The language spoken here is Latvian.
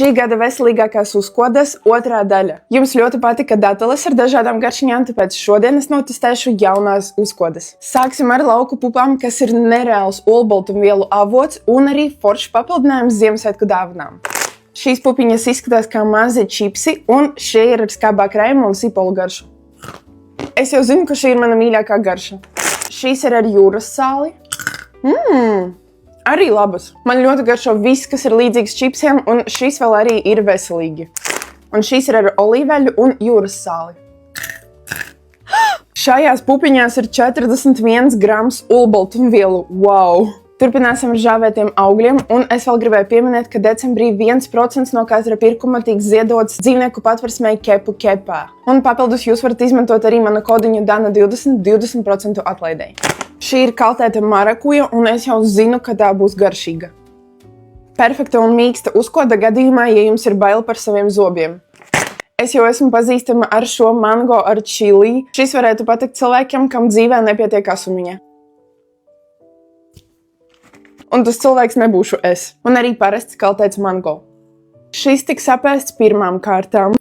Šī gada veselīgākās uzkodas otrā daļa. Jums ļoti patika dateles ar dažādām garšiņām, tāpēc šodien es notestēšu jaunās uzkodas. Sāksim ar lauku pupām, kas ir nereāls olbaltumvielu avots un arī foršs papildinājums Ziemassvētku dāvanām. Šīs pupiņas izskatās kā mazi čipsi, un šie ir ar skābā krēmu un sipolu garšu. Es jau zinu, ka šī ir mana mīļākā garša. Šīs ir ar jūras sāli. Arī labas. Man ļoti garšo viss, kas ir līdzīgs čipsiem, un šīs vēl arī ir veselīgi. Un šīs ir ar olīveļu un jūras sāli. Šajās pupiņās ir 41 grams olbaltumvielu. Wow! Turpināsim ar žāvētiem augļiem, un es vēl gribēju pieminēt, ka decembrī 1% no katra pirkuma tiks ziedots dzīvnieku patversmei Kepu Kepā. Un papildus jūs varat izmantot arī mana kodiņu DANA20 20% atlaidei. Šī ir kaltēta marakuja, un es jau zinu, ka tā būs garšīga. Perfekta un mīksta uzkoda gadījumā, ja jums ir bail par saviem zobiem. Es jau esmu pazīstama ar šo mango ar čili. Šis varētu patikt cilvēkiem, kam dzīvē nepietiek asumiņa. Un tas cilvēks nebūšu es. Un arī parasts kaltēts mango. Šis tiks apēsts pirmām kārtām.